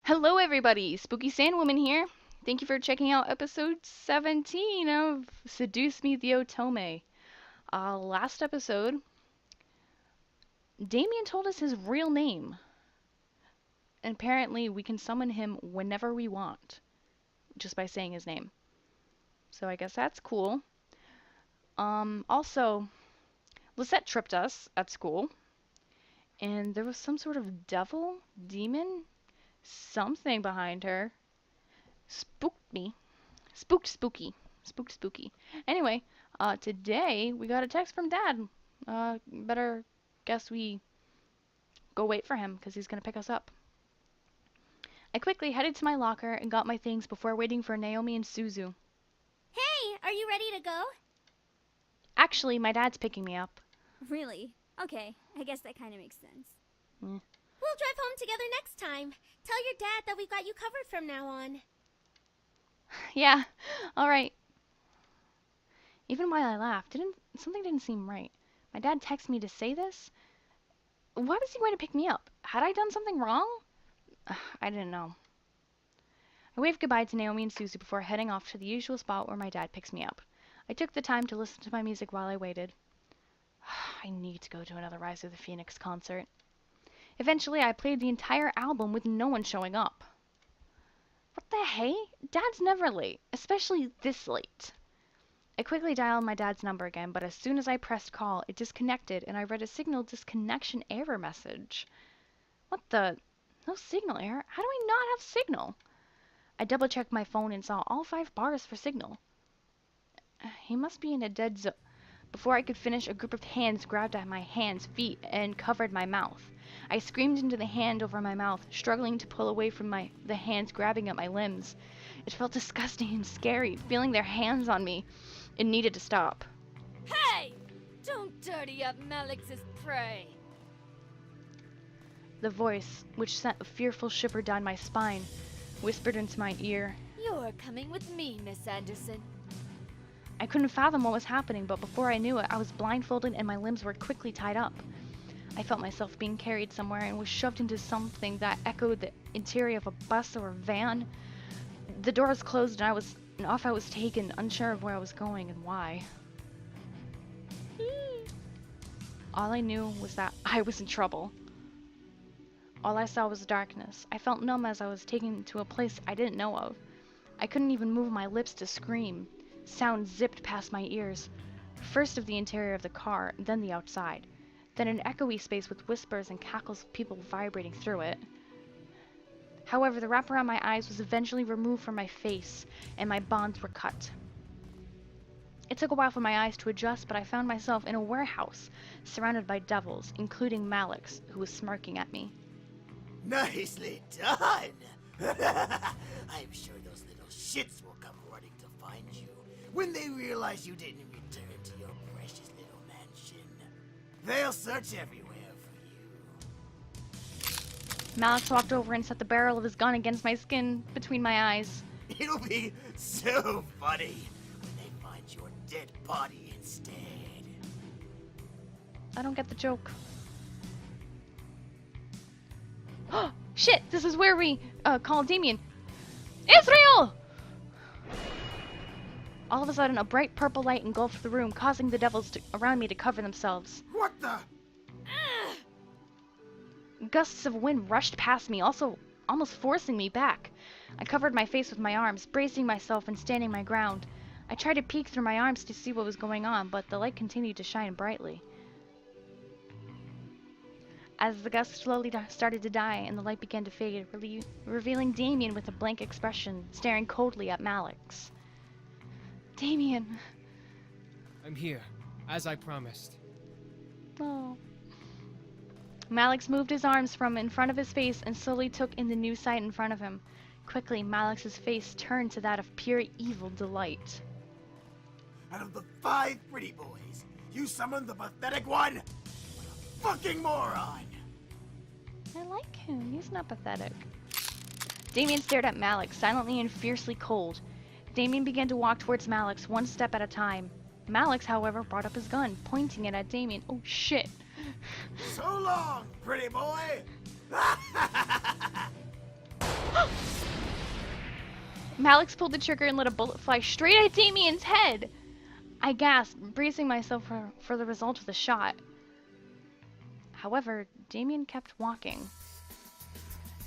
Hello, everybody! Spooky Sandwoman here. Thank you for checking out episode 17 of Seduce Me the Otome. Last episode, Damien told us his real name. And apparently, we can summon him whenever we want, just by saying his name. So I guess that's cool. Also, Lisette tripped us at school, and there was some sort of devil, demon, something behind her. Spooked me. Spooked spooky. Spooked spooky. Anyway, today we got a text from Dad. Better guess we go wait for him because he's gonna pick us up. I quickly headed to my locker and got my things before waiting for Naomi and Suzu. Hey, are you ready to go? Actually, my dad's picking me up. Really? Okay, I guess that kind of makes sense. Mm. We'll drive home together next time. Tell your dad that we've got you covered from now on. Yeah, alright. Even while I laughed, something didn't seem right. My dad texted me to say this? Why was he going to pick me up? Had I done something wrong? I didn't know. I waved goodbye to Naomi and Susie before heading off to the usual spot where my dad picks me up. I took the time to listen to my music while I waited. I need to go to another Rise of the Phoenix concert. Eventually, I played the entire album with no one showing up. What the hey? Dad's never late, especially this late. I quickly dialed my dad's number again, but as soon as I pressed call, it disconnected and I read a signal disconnection error message. What the? No signal error? How do I not have signal? I double-checked my phone and saw all 5 bars for signal. He must be in a dead zone. Before I could finish, a group of hands grabbed at my hands, feet, and covered my mouth. I screamed into the hand over my mouth, struggling to pull away from the hands grabbing at my limbs. It felt disgusting and scary, feeling their hands on me. It needed to stop. Hey! Don't dirty up Malix's prey! The voice, which sent a fearful shiver down my spine, whispered into my ear. You're coming with me, Miss Anderson. I couldn't fathom what was happening, but before I knew it, I was blindfolded and my limbs were quickly tied up. I felt myself being carried somewhere and was shoved into something that echoed the interior of a bus or a van. The doors closed and off I was taken, unsure of where I was going and why. All I knew was that I was in trouble. All I saw was darkness. I felt numb as I was taken to a place I didn't know of. I couldn't even move my lips to scream. Sound zipped past my ears. First of the interior of the car, then the outside. Then an echoey space with whispers and cackles of people vibrating through it. However, the wrap around my eyes was eventually removed from my face, and my bonds were cut. It took a while for my eyes to adjust, but I found myself in a warehouse, surrounded by devils, including Malix, who was smirking at me. Nicely done! I'm sure those little shits will come running to find you when they realize you didn't return to your precious little mansion. They'll search everywhere for you. Malix walked over and set the barrel of his gun against my skin between my eyes. It'll be so funny when they find your dead body instead. I don't get the joke. Oh, shit! This is where we, call Damien. Israel! All of a sudden, a bright purple light engulfed the room, causing the devils around me to cover themselves. What the? Gusts of wind rushed past me, also almost forcing me back. I covered my face with my arms, bracing myself and standing my ground. I tried to peek through my arms to see what was going on, but the light continued to shine brightly. As the gust slowly started to die and the light began to fade, revealing Damien with a blank expression, staring coldly at Malix. Damien! I'm here, as I promised. Oh. Malix moved his arms from in front of his face and slowly took in the new sight in front of him. Quickly, Malix's face turned to that of pure evil delight. Out of the 5 pretty boys, you summoned the pathetic one? What a fucking moron! I like him. He's not pathetic. Damien stared at Malix, silently and fiercely cold. Damien began to walk towards Malix, one step at a time. Malix, however, brought up his gun, pointing it at Damien. Oh, shit. So long, pretty boy! Malix pulled the trigger and let a bullet fly straight at Damien's head. I gasped, bracing myself for the result of the shot. However, Damien kept walking.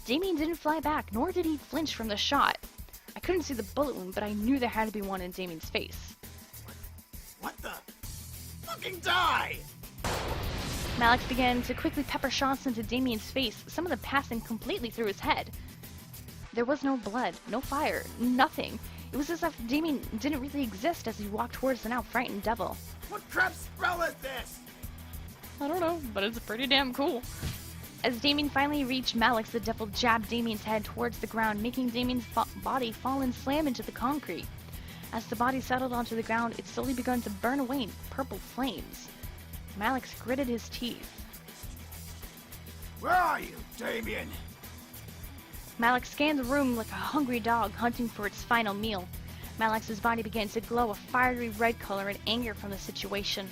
Damien didn't fly back, nor did he flinch from the shot. I couldn't see the bullet wound, but I knew there had to be one in Damien's face. What the? Fucking die! Malix began to quickly pepper shots into Damien's face, some of them passing completely through his head. There was no blood, no fire, nothing. It was as if Damien didn't really exist as he walked towards the now frightened devil. What crap spell is this? I don't know, but it's pretty damn cool. As Damien finally reached Malix, the devil jabbed Damien's head towards the ground, making Damien's body fall and slam into the concrete. As the body settled onto the ground, it slowly began to burn away in purple flames. Malix gritted his teeth. Where are you, Damien? Malix scanned the room like a hungry dog hunting for its final meal. Malix's body began to glow a fiery red color in anger from the situation.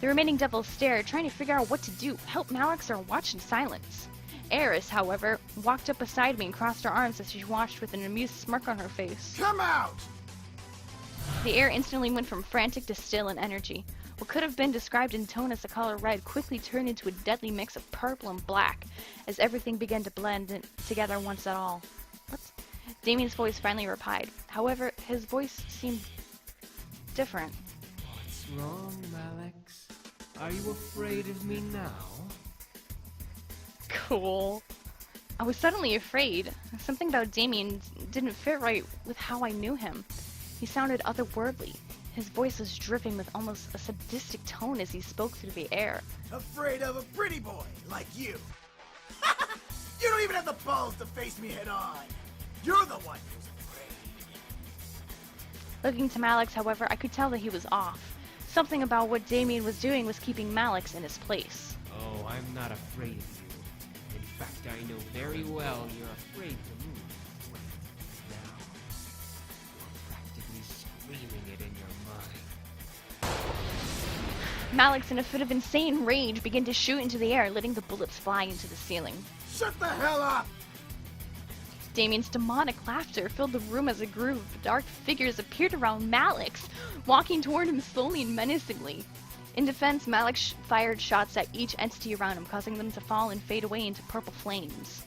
The remaining devils stared, trying to figure out what to do, help Malix or watch in silence. Eris, however, walked up beside me and crossed her arms as she watched with an amused smirk on her face. Come out! The air instantly went from frantic to still in energy. What could have been described in tone as the color red quickly turned into a deadly mix of purple and black as everything began to blend together once and all. What? Damien's voice finally replied. However, his voice seemed different. What's wrong, Alex? Are you afraid of me now? Cool. I was suddenly afraid. Something about Damien didn't fit right with how I knew him. He sounded otherworldly. His voice was dripping with almost a sadistic tone as he spoke through the air. Afraid of a pretty boy like you. You don't even have the balls to face me head on. You're the one who's afraid. Looking to Malix, however, I could tell that he was off. Something about what Damien was doing was keeping Malix in his place. Oh, I'm not afraid of you. In fact, I know very well you're afraid to move. Now, you're practically screaming it in your mind. Malix, in a fit of insane rage, began to shoot into the air, letting the bullets fly into the ceiling. Shut the hell up! Damien's demonic laughter filled the room as a group of dark figures appeared around Malix, walking toward him slowly and menacingly. In defense, Malix fired shots at each entity around him, causing them to fall and fade away into purple flames.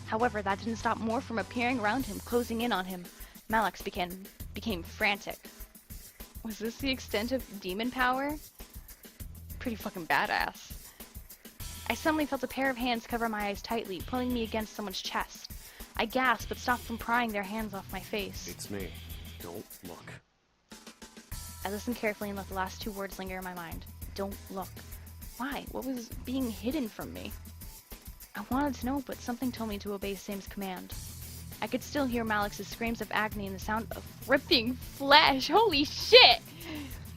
However, that didn't stop more from appearing around him, closing in on him. Malix became frantic. Was this the extent of demon power? Pretty fucking badass. I suddenly felt a pair of hands cover my eyes tightly, pulling me against someone's chest. I gasped, but stopped from prying their hands off my face. It's me. Don't look. I listened carefully and let the last two words linger in my mind. Don't look. Why? What was being hidden from me? I wanted to know, but something told me to obey Sam's command. I could still hear Malix's screams of agony and the sound of ripping flesh. Holy shit!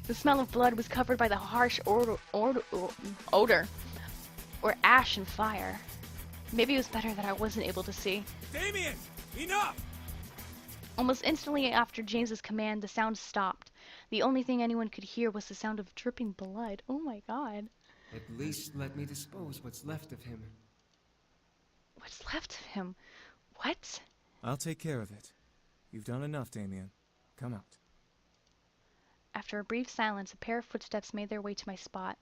The smell of blood was covered by the harsh odor, or ash and fire. Maybe it was better that I wasn't able to see. Damien! Enough! Almost instantly after James's command, the sound stopped. The only thing anyone could hear was the sound of dripping blood. Oh my god. At least let me dispose what's left of him. What's left of him? What? I'll take care of it. You've done enough, Damien. Come out. After a brief silence, a pair of footsteps made their way to my spot.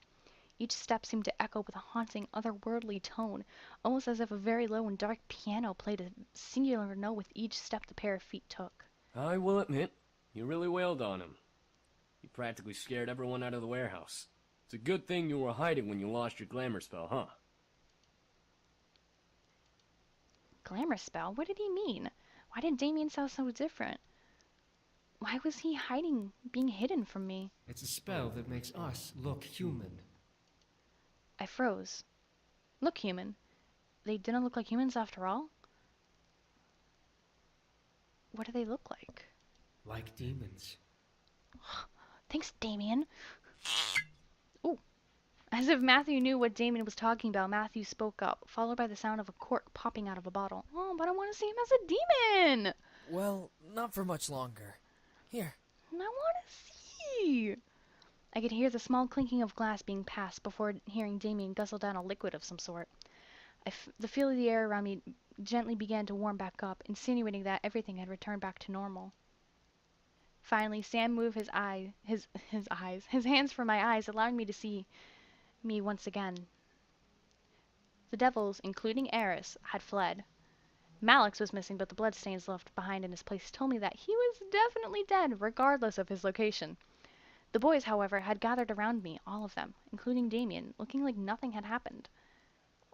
Each step seemed to echo with a haunting, otherworldly tone, almost as if a very low and dark piano played a singular note with each step the pair of feet took. I will admit, you really wailed on him. You practically scared everyone out of the warehouse. It's a good thing you were hiding when you lost your glamour spell, huh? Glamour spell? What did he mean? Why did Damien sound so different? Why was he hiding, being hidden from me? It's a spell that makes us look human. I froze. Look human. They didn't look like humans after all? What do they look like? Like demons. Thanks, Damien. Ooh. As if Matthew knew what Damien was talking about, Matthew spoke up, followed by the sound of a cork popping out of a bottle. Oh, but I want to see him as a demon! Well, not for much longer. Here. I want to see! I could hear the small clinking of glass being passed before hearing Damien guzzle down a liquid of some sort. The feel of the air around me gently began to warm back up, insinuating that everything had returned back to normal. Finally, Sam moved his hands from my eyes, allowing me to see me once again. The devils, including Eris, had fled. Malix was missing, but the bloodstains left behind in his place told me that he was definitely dead, regardless of his location. The boys, however, had gathered around me, all of them, including Damien, looking like nothing had happened.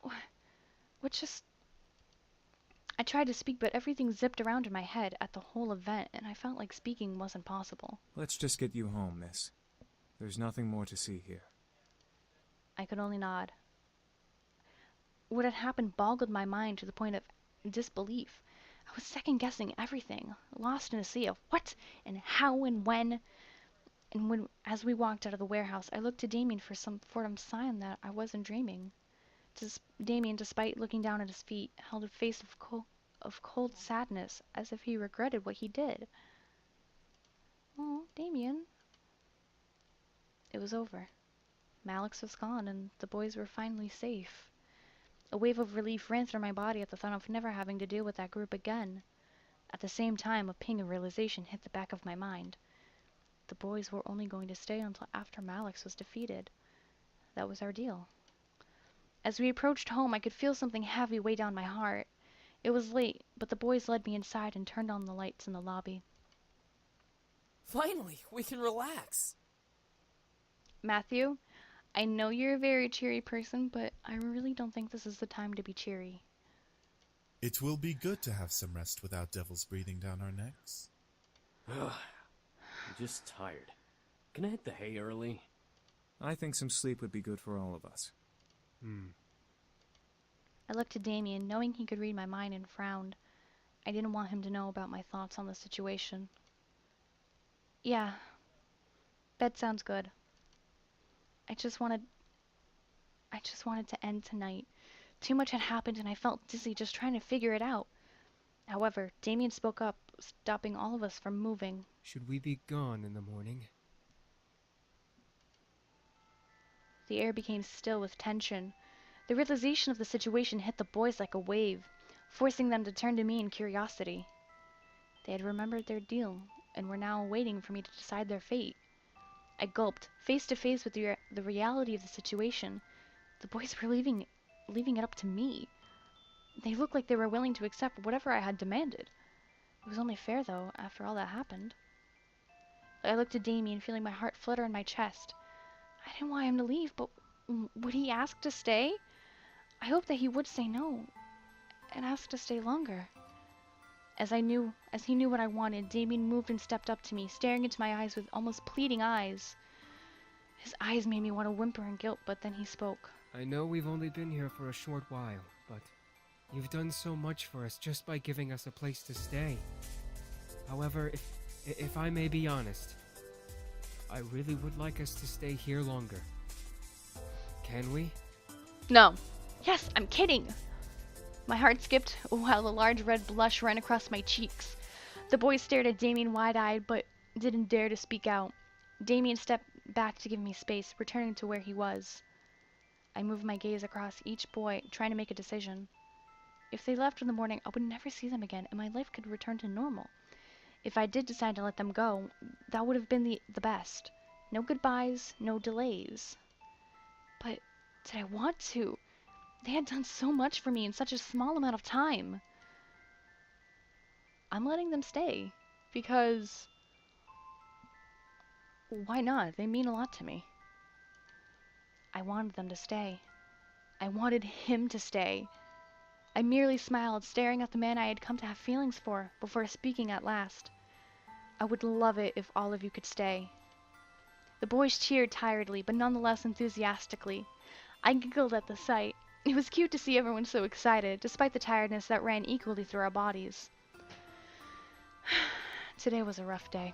What just... I tried to speak, but everything zipped around in my head at the whole event, and I felt like speaking wasn't possible. Let's just get you home, miss. There's nothing more to see here. I could only nod. What had happened boggled my mind to the point of disbelief. I was second-guessing everything, lost in a sea of what and how and when. And as we walked out of the warehouse, I looked to Damien for some sign that I wasn't dreaming. Damien, despite looking down at his feet, held a face of cold sadness, as if he regretted what he did. Oh, Damien. It was over. Malix was gone, and the boys were finally safe. A wave of relief ran through my body at the thought of never having to deal with that group again. At the same time, a ping of realization hit the back of my mind. The boys were only going to stay until after Malix was defeated. That was our deal. As we approached home, I could feel something heavy weigh down my heart. It was late, but the boys led me inside and turned on the lights in the lobby. Finally, we can relax. Matthew, I know you're a very cheery person, but I really don't think this is the time to be cheery. It will be good to have some rest without devils breathing down our necks. I'm just tired. Can I hit the hay early? I think some sleep would be good for all of us. I looked to Damien, knowing he could read my mind, and frowned. I didn't want him to know about my thoughts on the situation. Yeah, bed sounds good. I just wanted to end tonight. Too much had happened and I felt dizzy just trying to figure it out. However, Damien spoke up, stopping all of us from moving. Should we be gone in the morning? The air became still with tension. The realization of the situation hit the boys like a wave, forcing them to turn to me in curiosity. They had remembered their deal and were now waiting for me to decide their fate. I gulped, face to face with the reality of the situation. The boys were leaving it up to me. They looked like they were willing to accept whatever I had demanded. It was only fair, though, after all that happened. I looked at Damien, feeling my heart flutter in my chest. I didn't want him to leave, but would he ask to stay? I hoped that he would say no, and ask to stay longer. As he knew what I wanted, Damien moved and stepped up to me, staring into my eyes with almost pleading eyes. His eyes made me want to whimper in guilt, but then he spoke. I know we've only been here for a short while, but you've done so much for us just by giving us a place to stay. However, if I may be honest, I really would like us to stay here longer. Can we? No. Yes, I'm kidding. My heart skipped while a large red blush ran across my cheeks. The boys stared at Damien wide-eyed, but didn't dare to speak out. Damien stepped back to give me space, returning to where he was. I moved my gaze across each boy, trying to make a decision. If they left in the morning, I would never see them again, and my life could return to normal. If I did decide to let them go, that would have been the best. No goodbyes, no delays. But did I want to? They had done so much for me in such a small amount of time. I'm letting them stay, because why not? They mean a lot to me. I wanted them to stay. I wanted him to stay. I merely smiled, staring at the man I had come to have feelings for, before speaking at last. I would love it if all of you could stay. The boys cheered tiredly, but nonetheless enthusiastically. I giggled at the sight. It was cute to see everyone so excited, despite the tiredness that ran equally through our bodies. Today was a rough day.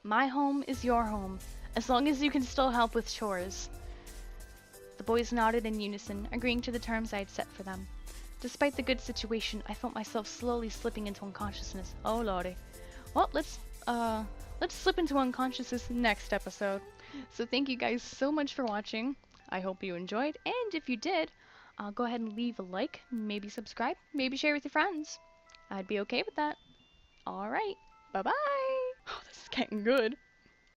My home is your home, as long as you can still help with chores. The boys nodded in unison, agreeing to the terms I had set for them. Despite the good situation, I felt myself slowly slipping into unconsciousness. Oh lordy. Well, let's slip into unconsciousness next episode. So thank you guys so much for watching. I hope you enjoyed, and if you did, go ahead and leave a like, maybe subscribe, maybe share with your friends. I'd be okay with that. Alright, bye-bye! Oh, this is getting good.